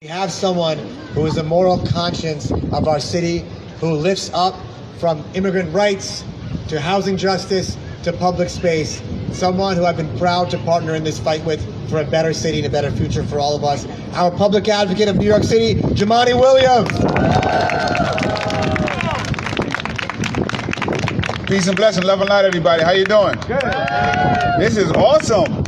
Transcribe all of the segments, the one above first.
We have someone who is the moral conscience of our city, who lifts up from immigrant rights to housing justice to public space. Someone who I've been proud to partner in this fight with for a better city and a better future for all of us. Our public advocate of New York City, Jumaane Williams. Peace and blessing, love and light, everybody. How you doing? Good. This is awesome.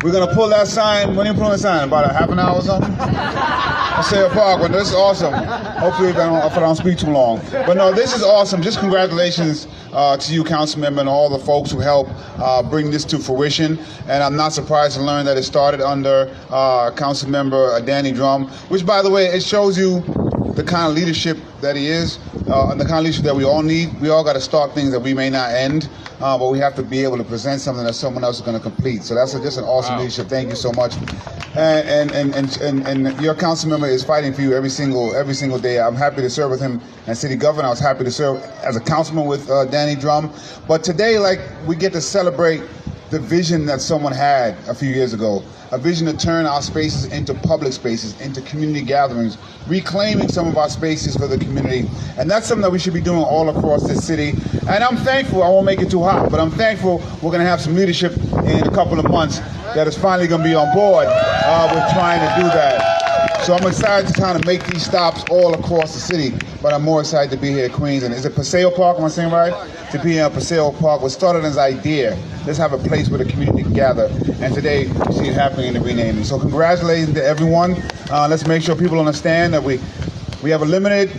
We're gonna pull that sign. When are you pulling the sign? About a half an hour or something? Paseo Park. Well, this is awesome. Hopefully, I don't speak too long. But no, this is awesome. Just congratulations to you, council member, and all the folks who helped bring this to fruition. And I'm not surprised to learn that it started under council member Danny Drum, which, by the way, it shows you the kind of leadership that he is, and the kind of leadership that we all need. We all got to start things that we may not end, but we have to be able to present something that someone else is going to complete. So that's just an awesome leadership. Thank you so much. And your council member is fighting for you every single day. I'm happy to serve with him as city governor. I was happy to serve as a councilman with Danny Drum. But today, we get to celebrate the vision that someone had a few years ago. A vision to turn our spaces into public spaces, into community gatherings, reclaiming some of our spaces for the community. And that's something that we should be doing all across this city. And I'm thankful, I won't make it too hot, but I'm thankful we're going to have some leadership in a couple of months that is finally going to be on board with trying to do that. So I'm excited to kind of make these stops all across the city, but I'm more excited to be here at Queens. And is it Paseo Park, am I saying right? To be here at Paseo Park was started as an idea. Let's have a place where the community can gather. And today, we see it happening in the renaming. So congratulations to everyone. Let's make sure people understand that we have limited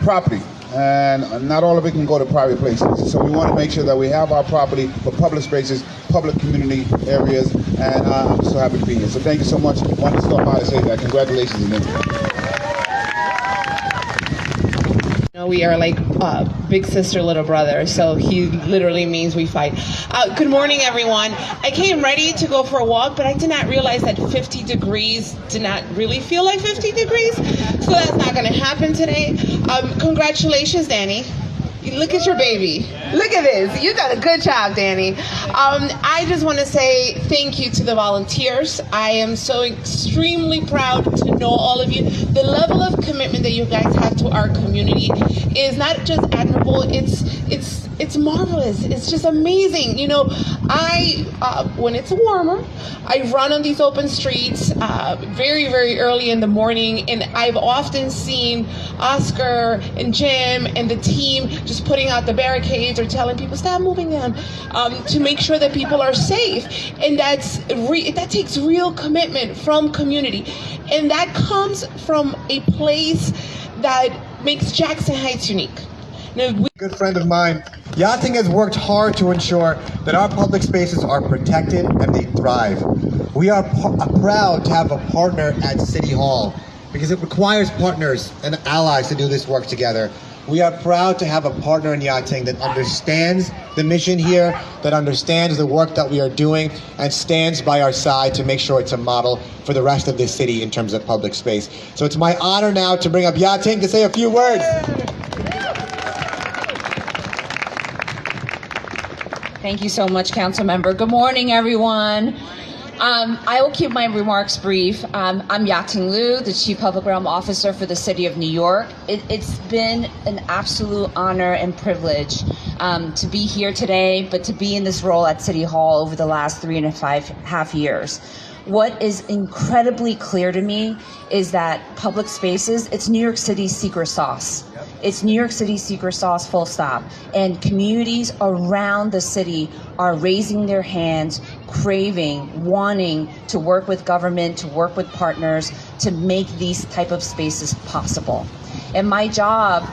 property. And not all of it can go to private places. So we want to make sure that we have our property for public spaces, public community areas, and I'm so happy to be here. So thank you so much. I wanted to stop by to say that. Congratulations again. We are like big sister, little brother, so he literally means we fight. Good morning, everyone. I came ready to go for a walk, but I did not realize that 50 degrees did not really feel like 50 degrees, so that's not going to happen today. Congratulations, Danny. Look at your baby. Look at this. You done a good job, Danny. I just want to say thank you to the volunteers. I am so extremely proud to know all of you. The level of commitment that you guys have to our community is not just admirable, it's marvelous. It's just amazing. You know, when it's warmer, I run on these open streets very, very early in the morning, and I've often seen Oscar and Jim and the team just putting out the barricades or telling people stop moving them to make sure that people are safe. And that takes real commitment from community, and that comes from a place that makes Jackson Heights unique. Good friend of mine, Yachting has worked hard to ensure that our public spaces are protected and they thrive. We are proud to have a partner at City Hall because it requires partners and allies to do this work together. We are proud to have a partner in Yachting that understands the mission here, that understands the work that we are doing, and stands by our side to make sure it's a model for the rest of this city in terms of public space. So it's my honor now to bring up Yachting to say a few words. Thank you so much, Council Member. Good morning, everyone. I will keep my remarks brief. I'm Yachting Liu, the Chief Public Realm Officer for the City of New York. It's been an absolute honor and privilege to be here today, but to be in this role at City Hall over the last 3.5 years. What is incredibly clear to me is that public spaces, it's New York City's secret sauce. It's New York City's secret sauce, full stop. And communities around the city are raising their hands, craving, wanting to work with government, to work with partners, to make these type of spaces possible. And my job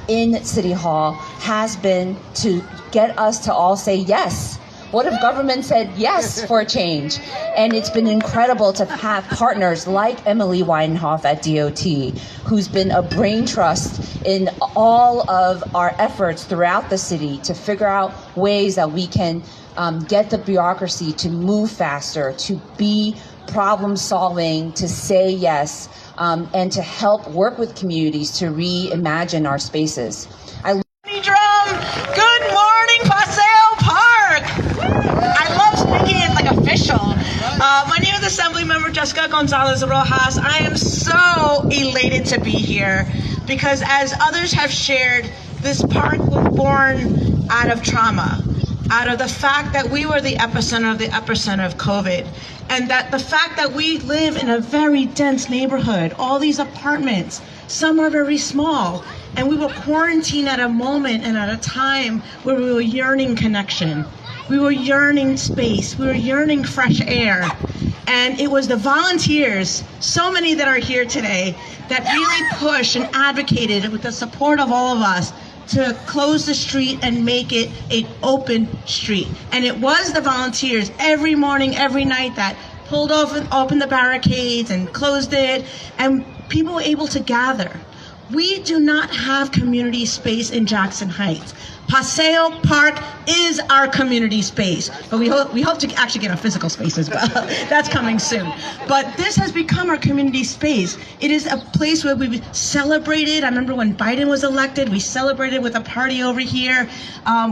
in City Hall has been to get us to all say yes. What if government said yes for a change? And it's been incredible to have partners like Emily Weidenhoff at DOT, who's been a brain trust in all of our efforts throughout the city to figure out ways that we can get the bureaucracy to move faster, to be problem solving, to say yes, and to help work with communities to reimagine our spaces. Good morning, Paseo Park. I love speaking it like official. My name is Assemblymember Jessica Gonzalez Rojas. I am so elated to be here because, as others have shared, this park was born out of trauma, out of the fact that we were the epicenter of COVID, and that the fact that we live in a very dense neighborhood, all these apartments, some are very small, and we were quarantined at a moment and at a time where we were yearning connection. We were yearning space. We were yearning fresh air. And it was the volunteers, so many that are here today, that really pushed and advocated with the support of all of us to close the street and make it an open street. And it was the volunteers every morning, every night that pulled open the barricades and closed it, and people were able to gather. We do not have community space in Jackson Heights. Paseo Park is our community space, but we hope to actually get our physical space as well. That's coming soon. But this has become our community space. It is a place where we celebrated. I remember when Biden was elected, we celebrated with a party over here.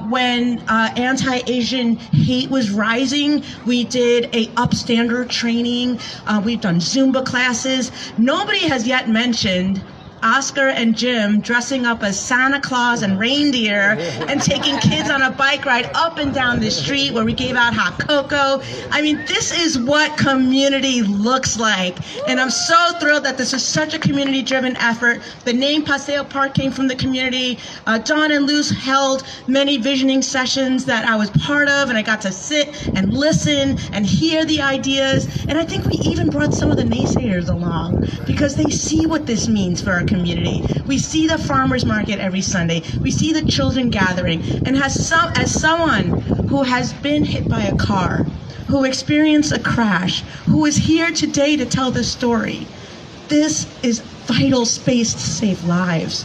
When anti-Asian hate was rising, we did a upstander training. We've done Zumba classes. Nobody has yet mentioned Oscar and Jim dressing up as Santa Claus and reindeer and taking kids on a bike ride up and down the street where we gave out hot cocoa. I mean, this is what community looks like. And I'm so thrilled that this is such a community-driven effort. The name Paseo Park came from the community. John and Luz held many visioning sessions that I was part of, and I got to sit and listen and hear the ideas. And I think we even brought some of the naysayers along because they see what this means for our community. We see the farmers market every Sunday. We see the children gathering. And as someone who has been hit by a car, who experienced a crash, who is here today to tell this story, this is vital space to save lives.